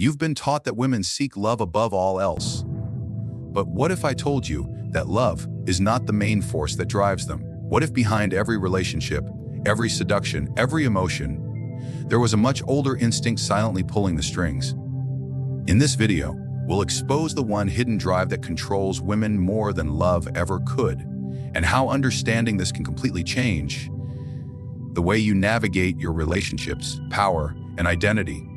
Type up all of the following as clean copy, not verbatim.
You've been taught that women seek love above all else. But what if I told you that love is not the main force that drives them? What if behind every relationship, every seduction, every emotion, there was a much older instinct silently pulling the strings? In this video, we'll expose the one hidden drive that controls women more than love ever could, and how understanding this can completely change the way you navigate your relationships, power, and identity.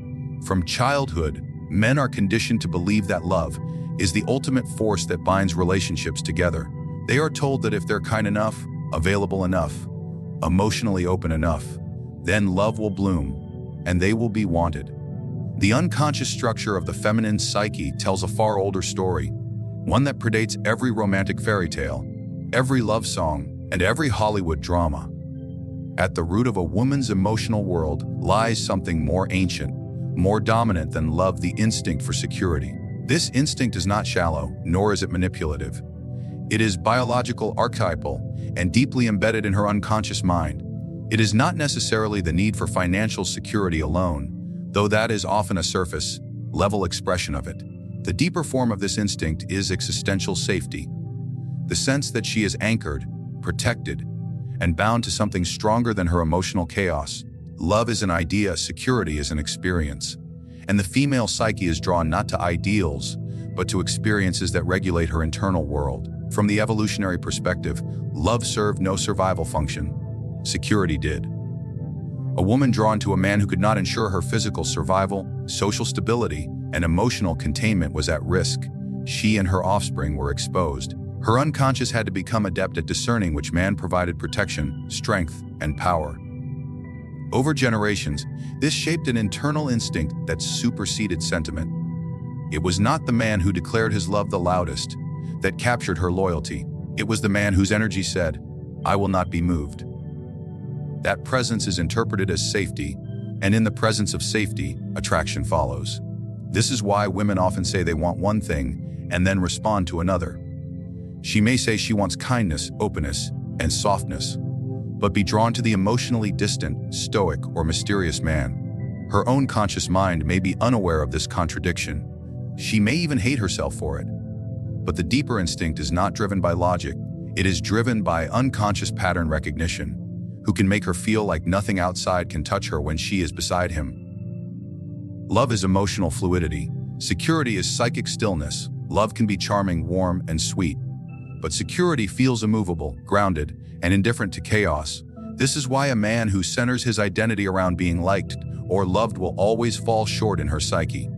From childhood, men are conditioned to believe that love is the ultimate force that binds relationships together. They are told that if they're kind enough, available enough, emotionally open enough, then love will bloom, and they will be wanted. The unconscious structure of the feminine psyche tells a far older story, one that predates every romantic fairy tale, every love song, and every Hollywood drama. At the root of a woman's emotional world lies something more ancient, more dominant than love: the instinct for security. This instinct is not shallow, nor is it manipulative. It is biological, archetypal, and deeply embedded in her unconscious mind. It is not necessarily the need for financial security alone, though that is often a surface-level expression of it. The deeper form of this instinct is existential safety, the sense that she is anchored, protected, and bound to something stronger than her emotional chaos. Love is an idea, security is an experience. And the female psyche is drawn not to ideals, but to experiences that regulate her internal world. From the evolutionary perspective, love served no survival function. Security did. A woman drawn to a man who could not ensure her physical survival, social stability, and emotional containment was at risk. She and her offspring were exposed. Her unconscious had to become adept at discerning which man provided protection, strength, and power. Over generations, this shaped an internal instinct that superseded sentiment. It was not the man who declared his love the loudest that captured her loyalty. It was the man whose energy said, "I will not be moved." That presence is interpreted as safety, and in the presence of safety, attraction follows. This is why women often say they want one thing and then respond to another. She may say she wants kindness, openness, and softness, but be drawn to the emotionally distant, stoic, or mysterious man. Her own conscious mind may be unaware of this contradiction. She may even hate herself for it. But the deeper instinct is not driven by logic. It is driven by unconscious pattern recognition, who can make her feel like nothing outside can touch her when she is beside him. Love is emotional fluidity. Security is psychic stillness. Love can be charming, warm, and sweet. But security feels immovable, grounded, and indifferent to chaos. This is why a man who centers his identity around being liked or loved will always fall short in her psyche.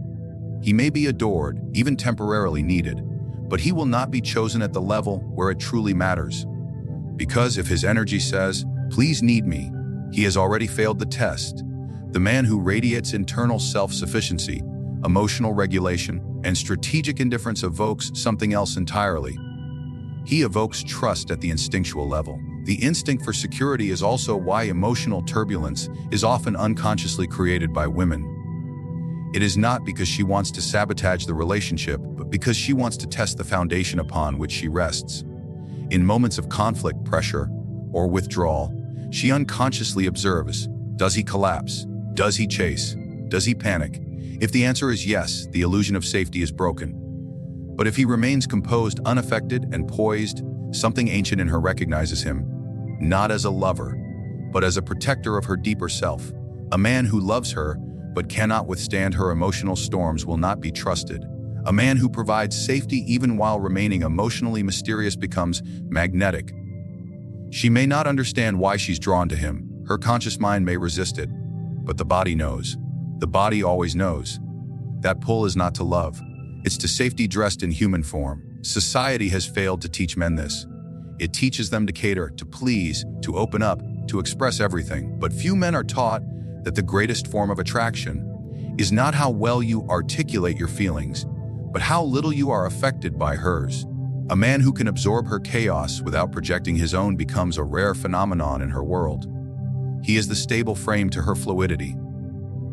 He may be adored, even temporarily needed, but he will not be chosen at the level where it truly matters. Because if his energy says, "Please need me," he has already failed the test. The man who radiates internal self-sufficiency, emotional regulation, and strategic indifference evokes something else entirely. He evokes trust at the instinctual level. The instinct for security is also why emotional turbulence is often unconsciously created by women. It is not because she wants to sabotage the relationship, but because she wants to test the foundation upon which she rests. In moments of conflict, pressure, or withdrawal, she unconsciously observes: does he collapse? Does he chase? Does he panic? If the answer is yes, the illusion of safety is broken. But if he remains composed, unaffected, and poised, something ancient in her recognizes him, not as a lover, but as a protector of her deeper self. A man who loves her, but cannot withstand her emotional storms will not be trusted. A man who provides safety even while remaining emotionally mysterious becomes magnetic. She may not understand why she's drawn to him. Her conscious mind may resist it, but the body knows. The body always knows. That pull is not to love. It's to safety dressed in human form. Society has failed to teach men this. It teaches them to cater, to please, to open up, to express everything. But few men are taught that the greatest form of attraction is not how well you articulate your feelings, but how little you are affected by hers. A man who can absorb her chaos without projecting his own becomes a rare phenomenon in her world. He is the stable frame to her fluidity.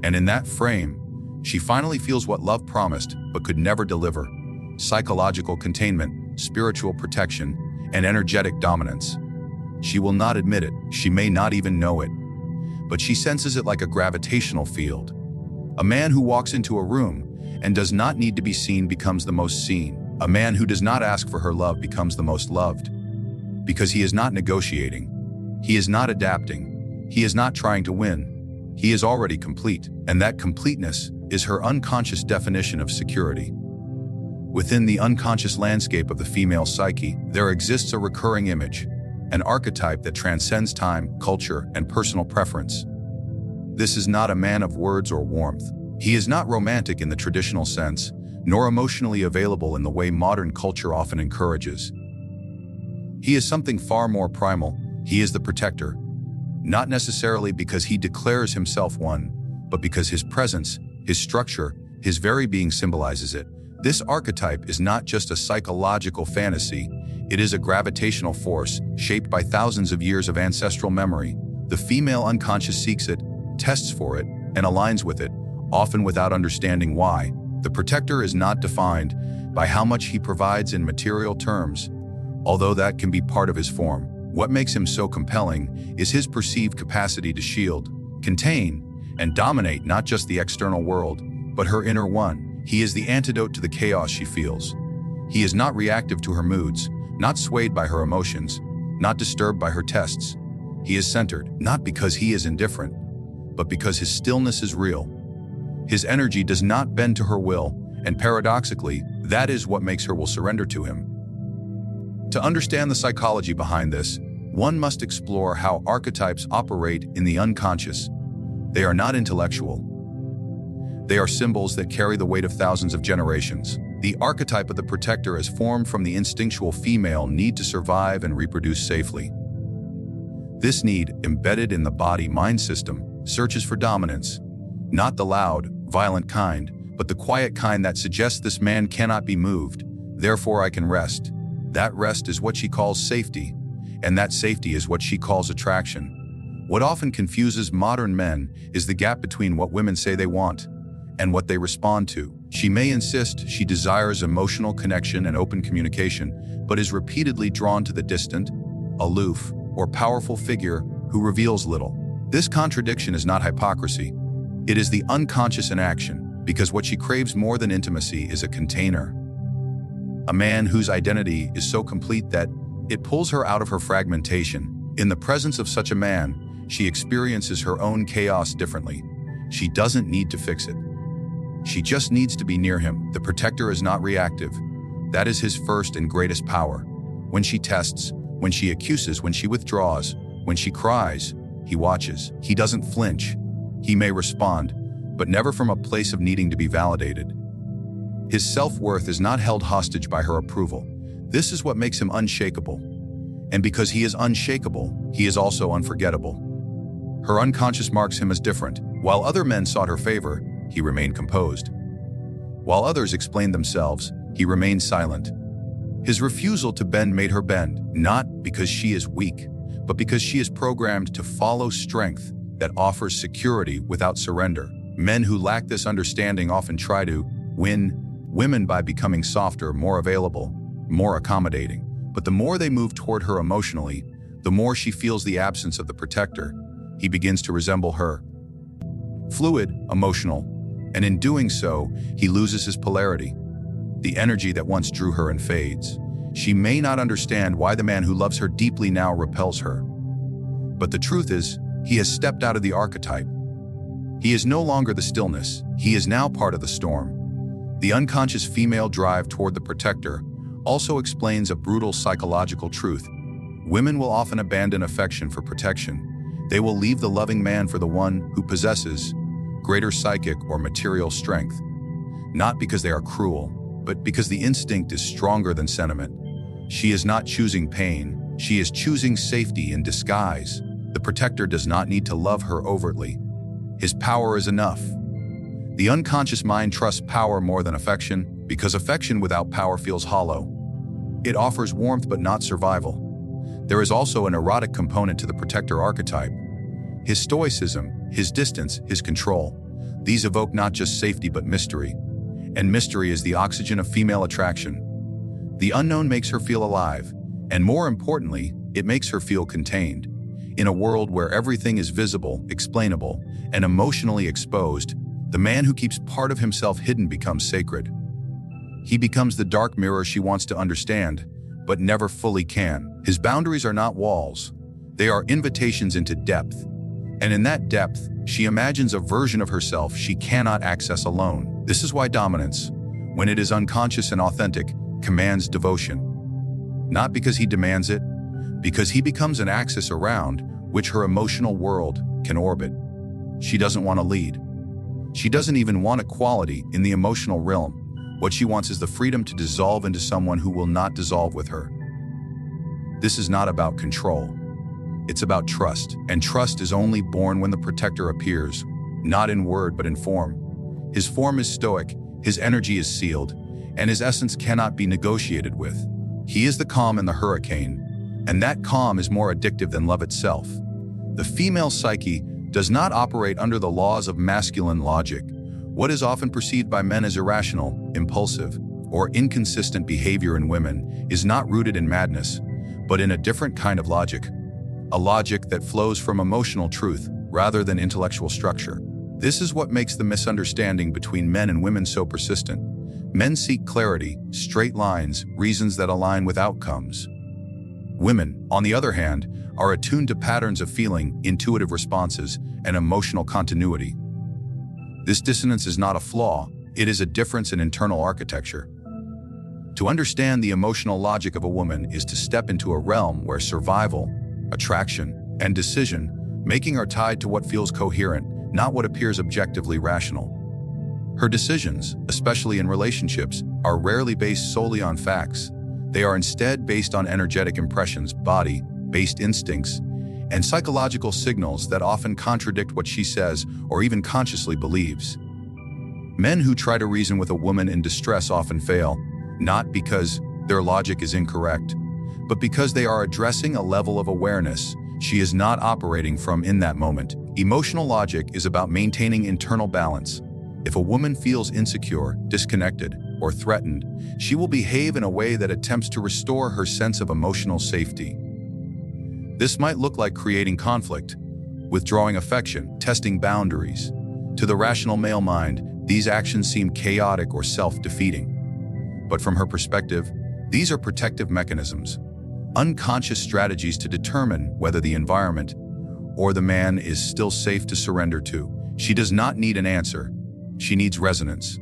And in that frame, she finally feels what love promised but could never deliver: psychological containment, spiritual protection, and energetic dominance. She will not admit it, she may not even know it, but she senses it like a gravitational field. A man who walks into a room and does not need to be seen becomes the most seen. A man who does not ask for her love becomes the most loved. Because he is not negotiating. He is not adapting. He is not trying to win. He is already complete, and that completeness is her unconscious definition of security. Within the unconscious landscape of the female psyche, there exists a recurring image, an archetype that transcends time, culture, and personal preference. This is not a man of words or warmth. He is not romantic in the traditional sense, nor emotionally available in the way modern culture often encourages. He is something far more primal. He is the protector, not necessarily because he declares himself one, but because his presence, his structure, his very being symbolizes it. This archetype is not just a psychological fantasy, it is a gravitational force shaped by thousands of years of ancestral memory. The female unconscious seeks it, tests for it, and aligns with it, often without understanding why. The protector is not defined by how much he provides in material terms, although that can be part of his form. What makes him so compelling is his perceived capacity to shield, contain, and dominate not just the external world, but her inner one. He is the antidote to the chaos she feels. He is not reactive to her moods, not swayed by her emotions, not disturbed by her tests. He is centered, not because he is indifferent, but because his stillness is real. His energy does not bend to her will, and paradoxically, that is what makes her will surrender to him. To understand the psychology behind this, one must explore how archetypes operate in the unconscious. They are not intellectual. They are symbols that carry the weight of thousands of generations. The archetype of the protector is formed from the instinctual female need to survive and reproduce safely. This need, embedded in the body-mind system, searches for dominance. Not the loud, violent kind, but the quiet kind that suggests this man cannot be moved, therefore I can rest. That rest is what she calls safety, and that safety is what she calls attraction. What often confuses modern men is the gap between what women say they want and what they respond to. She may insist she desires emotional connection and open communication, but is repeatedly drawn to the distant, aloof, or powerful figure who reveals little. This contradiction is not hypocrisy. It is the unconscious in action, because what she craves more than intimacy is a container. A man whose identity is so complete that it pulls her out of her fragmentation. In the presence of such a man, she experiences her own chaos differently. She doesn't need to fix it. She just needs to be near him. The protector is not reactive. That is his first and greatest power. When she tests, when she accuses, when she withdraws, when she cries, he watches. He doesn't flinch. He may respond, but never from a place of needing to be validated. His self-worth is not held hostage by her approval. This is what makes him unshakable. And because he is unshakable, he is also unforgettable. Her unconscious marks him as different. While other men sought her favor, he remained composed. While others explained themselves, he remained silent. His refusal to bend made her bend, not because she is weak, but because she is programmed to follow strength that offers security without surrender. Men who lack this understanding often try to win women by becoming softer, more available, more accommodating. But the more they move toward her emotionally, the more she feels the absence of the protector. He begins to resemble her. Fluid, emotional, and in doing so, he loses his polarity. The energy that once drew her and fades. She may not understand why the man who loves her deeply now repels her. But the truth is, he has stepped out of the archetype. He is no longer the stillness. He is now part of the storm. The unconscious female drive toward the protector also explains a brutal psychological truth. Women will often abandon affection for protection. They will leave the loving man for the one who possesses greater psychic or material strength. Not because they are cruel, but because the instinct is stronger than sentiment. She is not choosing pain. She is choosing safety in disguise. The protector does not need to love her overtly. His power is enough. The unconscious mind trusts power more than affection, because affection without power feels hollow. It offers warmth but not survival. There is also an erotic component to the protector archetype. His stoicism, his distance, his control. These evoke not just safety but mystery. And mystery is the oxygen of female attraction. The unknown makes her feel alive, and more importantly, it makes her feel contained. In a world where everything is visible, explainable, and emotionally exposed, The man who keeps part of himself hidden becomes sacred. He becomes the dark mirror she wants to understand, but never fully can. His boundaries are not walls. They are invitations into depth. And in that depth, she imagines a version of herself she cannot access alone. This is why dominance, when it is unconscious and authentic, commands devotion. Not because he demands it, because he becomes an axis around which her emotional world can orbit. She doesn't want to lead. She doesn't even want equality in the emotional realm. What she wants is the freedom to dissolve into someone who will not dissolve with her. This is not about control. It's about trust, and trust is only born when the protector appears, not in word but in form. His form is stoic, his energy is sealed, and his essence cannot be negotiated with. He is the calm in the hurricane, and that calm is more addictive than love itself. The female psyche does not operate under the laws of masculine logic. What is often perceived by men as irrational, impulsive, or inconsistent behavior in women is not rooted in madness, but in a different kind of logic. A logic that flows from emotional truth rather than intellectual structure. This is what makes the misunderstanding between men and women so persistent. Men seek clarity, straight lines, reasons that align with outcomes. Women, on the other hand, are attuned to patterns of feeling, intuitive responses, and emotional continuity. This dissonance is not a flaw, it is a difference in internal architecture. To understand the emotional logic of a woman is to step into a realm where survival, attraction, and decision-making are tied to what feels coherent, not what appears objectively rational. Her decisions, especially in relationships, are rarely based solely on facts. They are instead based on energetic impressions, body-based instincts, and psychological signals that often contradict what she says or even consciously believes. Men who try to reason with a woman in distress often fail, not because their logic is incorrect, but because they are addressing a level of awareness she is not operating from in that moment. Emotional logic is about maintaining internal balance. If a woman feels insecure, disconnected, or threatened, she will behave in a way that attempts to restore her sense of emotional safety. This might look like creating conflict, withdrawing affection, testing boundaries. To the rational male mind, these actions seem chaotic or self-defeating. But from her perspective, these are protective mechanisms, unconscious strategies to determine whether the environment or the man is still safe to surrender to. She does not need an answer. She needs resonance.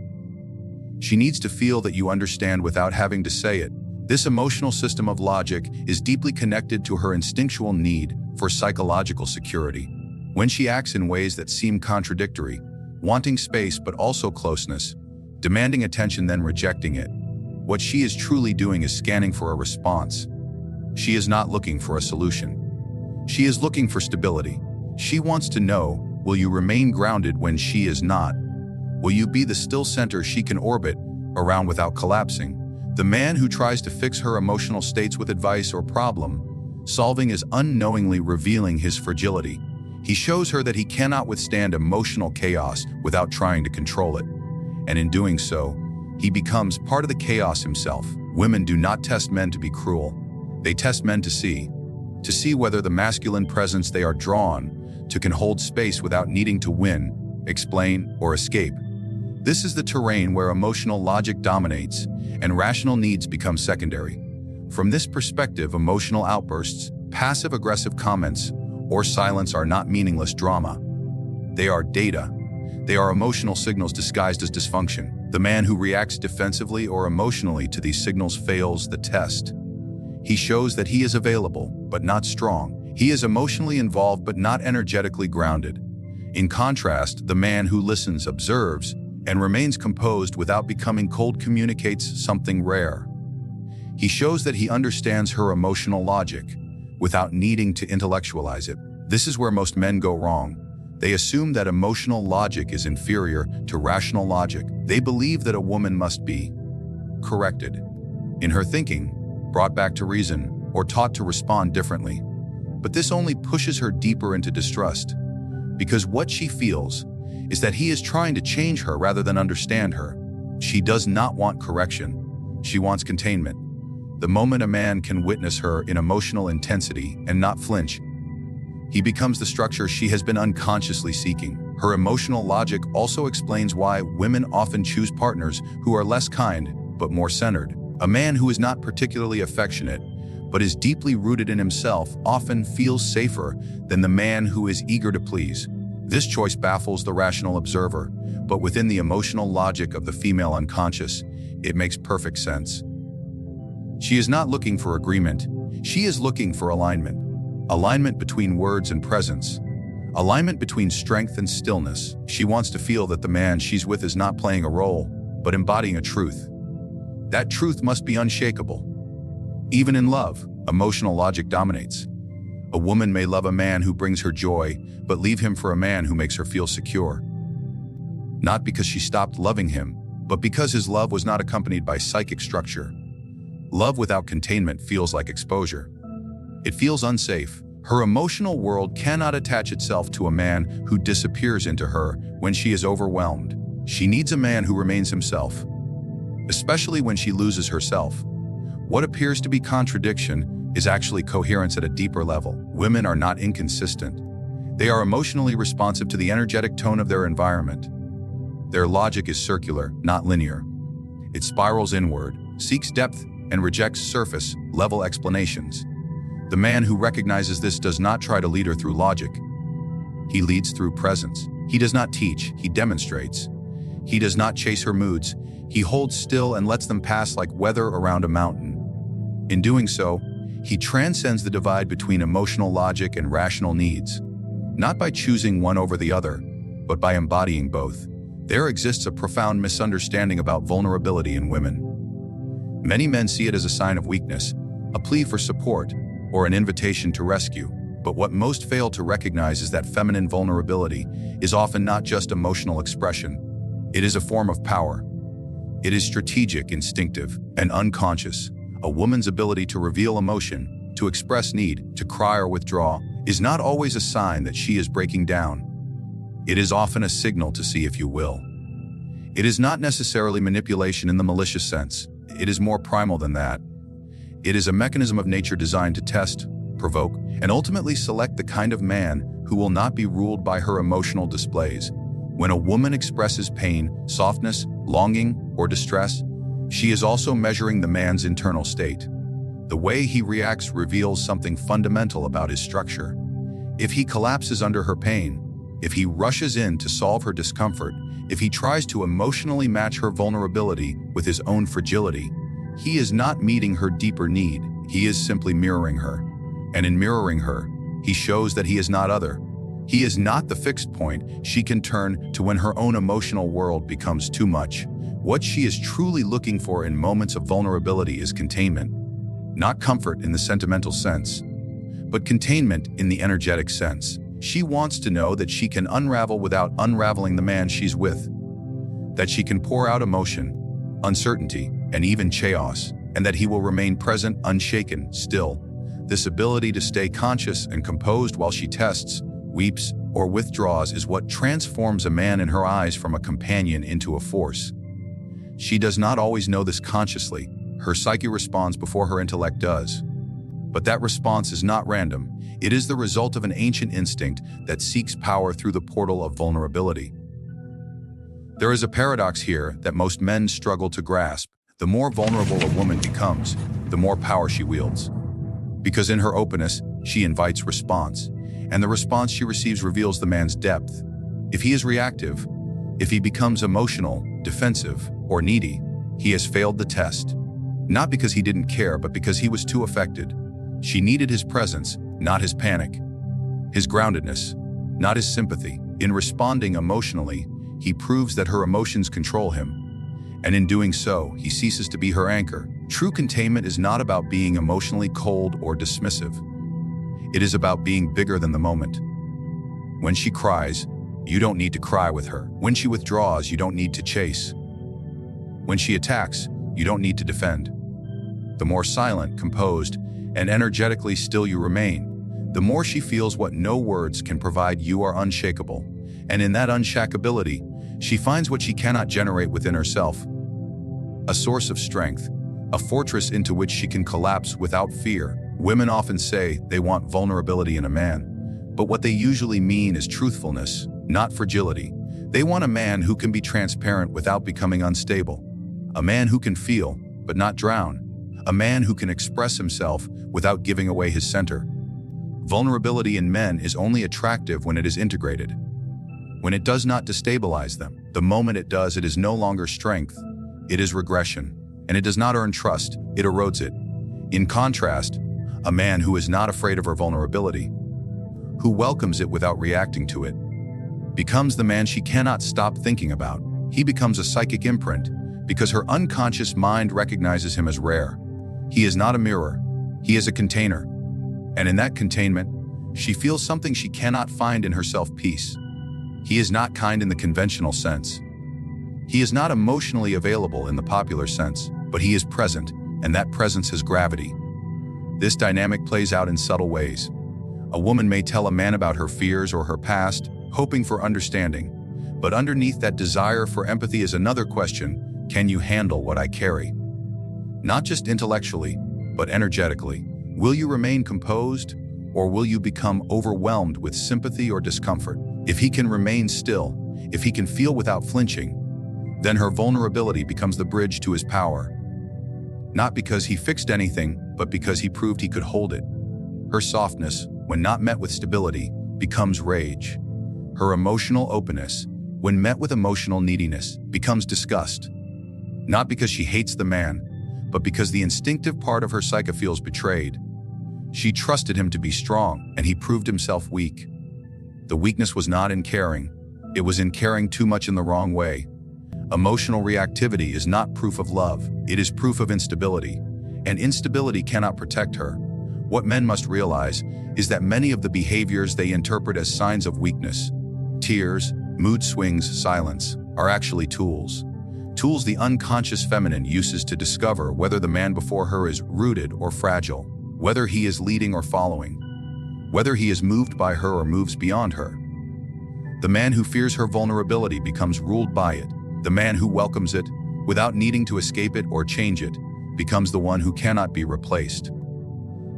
She needs to feel that you understand without having to say it. This emotional system of logic is deeply connected to her instinctual need for psychological security. When she acts in ways that seem contradictory, wanting space but also closeness, demanding attention then rejecting it, what she is truly doing is scanning for a response. She is not looking for a solution. She is looking for stability. She wants to know, will you remain grounded when she is not? Will you be the still center she can orbit around without collapsing? The man who tries to fix her emotional states with advice or problem solving is unknowingly revealing his fragility. He shows her that he cannot withstand emotional chaos without trying to control it. And in doing so, he becomes part of the chaos himself. Women do not test men to be cruel. They test men to see whether the masculine presence they are drawn to can hold space without needing to win, explain, or escape. This is the terrain where emotional logic dominates and rational needs become secondary. From this perspective, emotional outbursts, passive-aggressive comments, or silence are not meaningless drama. They are data. They are emotional signals disguised as dysfunction. The man who reacts defensively or emotionally to these signals fails the test. He shows that he is available, but not strong. He is emotionally involved, but not energetically grounded. In contrast, the man who listens, observes, and remains composed without becoming cold communicates something rare. He shows that he understands her emotional logic without needing to intellectualize it. This is where most men go wrong. They assume that emotional logic is inferior to rational logic. They believe that a woman must be corrected in her thinking, brought back to reason, or taught to respond differently. But this only pushes her deeper into distrust, because what she feels is that he is trying to change her rather than understand her. She does not want correction. She wants containment. The moment a man can witness her in emotional intensity and not flinch, he becomes the structure she has been unconsciously seeking. Her emotional logic also explains why women often choose partners who are less kind, but more centered. A man who is not particularly affectionate, but is deeply rooted in himself, often feels safer than the man who is eager to please. This choice baffles the rational observer, but within the emotional logic of the female unconscious, it makes perfect sense. She is not looking for agreement. She is looking for alignment. Alignment between words and presence. Alignment between strength and stillness. She wants to feel that the man she's with is not playing a role, but embodying a truth. That truth must be unshakable. Even in love, emotional logic dominates. A woman may love a man who brings her joy, but leave him for a man who makes her feel secure. Not because she stopped loving him, but because his love was not accompanied by psychic structure. Love without containment feels like exposure. It feels unsafe. Her emotional world cannot attach itself to a man who disappears into her when she is overwhelmed. She needs a man who remains himself, especially when she loses herself. What appears to be contradiction is actually coherence at a deeper level. Women are not inconsistent. They are emotionally responsive to the energetic tone of their environment. Their logic is circular, not linear. It spirals inward, seeks depth, and rejects surface-level explanations. The man who recognizes this does not try to lead her through logic. He leads through presence. He does not teach, he demonstrates. He does not chase her moods. He holds still and lets them pass like weather around a mountain. In doing so, he transcends the divide between emotional logic and rational needs, not by choosing one over the other, but by embodying both. There exists a profound misunderstanding about vulnerability in women. Many men see it as a sign of weakness, a plea for support, or an invitation to rescue. But what most fail to recognize is that feminine vulnerability is often not just emotional expression. It is a form of power. It is strategic, instinctive, and unconscious. A woman's ability to reveal emotion, to express need, to cry or withdraw, is not always a sign that she is breaking down. It is often a signal to see, if you will. It is not necessarily manipulation in the malicious sense. It is more primal than that. It is a mechanism of nature designed to test, provoke, and ultimately select the kind of man who will not be ruled by her emotional displays. When a woman expresses pain, softness, longing, or distress, she is also measuring the man's internal state. The way he reacts reveals something fundamental about his structure. If he collapses under her pain, if he rushes in to solve her discomfort, if he tries to emotionally match her vulnerability with his own fragility, he is not meeting her deeper need, he is simply mirroring her. And in mirroring her, he shows that he is not other. He is not the fixed point she can turn to when her own emotional world becomes too much. What she is truly looking for in moments of vulnerability is containment. Not comfort in the sentimental sense, but containment in the energetic sense. She wants to know that she can unravel without unraveling the man she's with. That she can pour out emotion, uncertainty, and even chaos, and that he will remain present, unshaken, still. This ability to stay conscious and composed while she tests, weeps, or withdraws is what transforms a man in her eyes from a companion into a force. She does not always know this consciously. Her psyche responds before her intellect does. But that response is not random. It is the result of an ancient instinct that seeks power through the portal of vulnerability. There is a paradox here that most men struggle to grasp. The more vulnerable a woman becomes, the more power she wields. Because in her openness, she invites response, and the response she receives reveals the man's depth. If he is reactive, if he becomes emotional, defensive, or needy, he has failed the test. Not because he didn't care, but because he was too affected. She needed his presence, not his panic. His groundedness, not his sympathy. In responding emotionally, he proves that her emotions control him. And in doing so, he ceases to be her anchor. True containment is not about being emotionally cold or dismissive. It is about being bigger than the moment. When she cries, you don't need to cry with her. When she withdraws, you don't need to chase. When she attacks, you don't need to defend. The more silent, composed, and energetically still you remain, the more she feels what no words can provide. You are unshakable. And in that unshackability, she finds what she cannot generate within herself. A source of strength, a fortress into which she can collapse without fear. Women often say they want vulnerability in a man, but what they usually mean is truthfulness, not fragility. They want a man who can be transparent without becoming unstable. A man who can feel, but not drown. A man who can express himself without giving away his center. Vulnerability in men is only attractive when it is integrated, when it does not destabilize them. The moment it does, it is no longer strength, it is regression, and it does not earn trust, it erodes it. In contrast, a man who is not afraid of her vulnerability, who welcomes it without reacting to it, becomes the man she cannot stop thinking about. He becomes a psychic imprint because her unconscious mind recognizes him as rare. He is not a mirror, he is a container. And in that containment, she feels something she cannot find in herself: peace. He is not kind in the conventional sense. He is not emotionally available in the popular sense, but he is present, and that presence has gravity. This dynamic plays out in subtle ways. A woman may tell a man about her fears or her past, hoping for understanding. But underneath that desire for empathy is another question: can you handle what I carry? Not just intellectually, but energetically. Will you remain composed, or will you become overwhelmed with sympathy or discomfort? If he can remain still, if he can feel without flinching, then her vulnerability becomes the bridge to his power. Not because he fixed anything, but because he proved he could hold it. Her softness, when not met with stability, becomes rage. Her emotional openness, when met with emotional neediness, becomes disgust. Not because she hates the man, but because the instinctive part of her psyche feels betrayed. She trusted him to be strong, and he proved himself weak. The weakness was not in caring, it was in caring too much in the wrong way. Emotional reactivity is not proof of love, it is proof of instability, and instability cannot protect her. What men must realize is that many of the behaviors they interpret as signs of weakness, tears, mood swings, silence, are actually tools. Tools the unconscious feminine uses to discover whether the man before her is rooted or fragile, whether he is leading or following, whether he is moved by her or moves beyond her. The man who fears her vulnerability becomes ruled by it. The man who welcomes it, without needing to escape it or change it, becomes the one who cannot be replaced.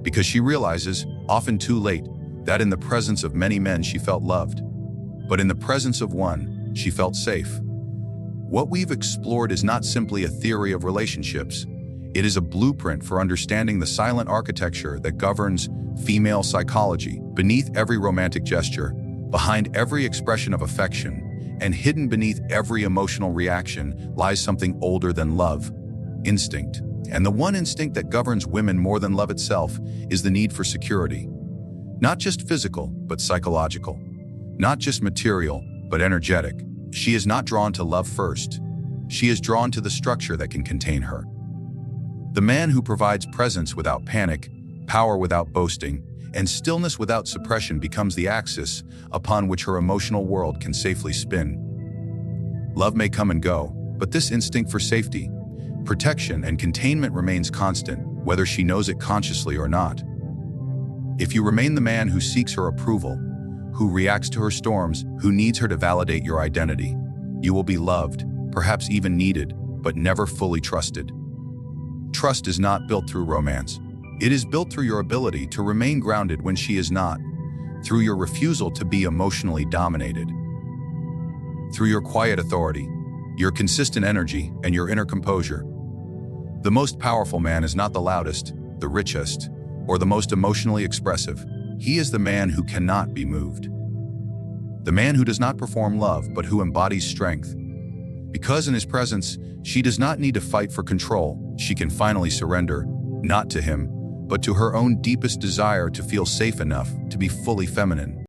Because she realizes, often too late, that in the presence of many men she felt loved, but in the presence of one, she felt safe. What we've explored is not simply a theory of relationships. It is a blueprint for understanding the silent architecture that governs female psychology. Beneath every romantic gesture, behind every expression of affection, and hidden beneath every emotional reaction lies something older than love: instinct. And the one instinct that governs women more than love itself is the need for security. Not just physical, but psychological. Not just material, but energetic. She is not drawn to love first. She is drawn to the structure that can contain her. The man who provides presence without panic, power without boasting, and stillness without suppression becomes the axis upon which her emotional world can safely spin. Love may come and go, but this instinct for safety, protection, and containment remains constant, whether she knows it consciously or not. If you remain the man who seeks her approval, who reacts to her storms, who needs her to validate your identity, you will be loved, perhaps even needed, but never fully trusted. Trust is not built through romance. It is built through your ability to remain grounded when she is not, through your refusal to be emotionally dominated, through your quiet authority, your consistent energy, and your inner composure. The most powerful man is not the loudest, the richest, or the most emotionally expressive. He is the man who cannot be moved. The man who does not perform love, but who embodies strength. Because in his presence, she does not need to fight for control. She can finally surrender, not to him, but to her own deepest desire to feel safe enough to be fully feminine.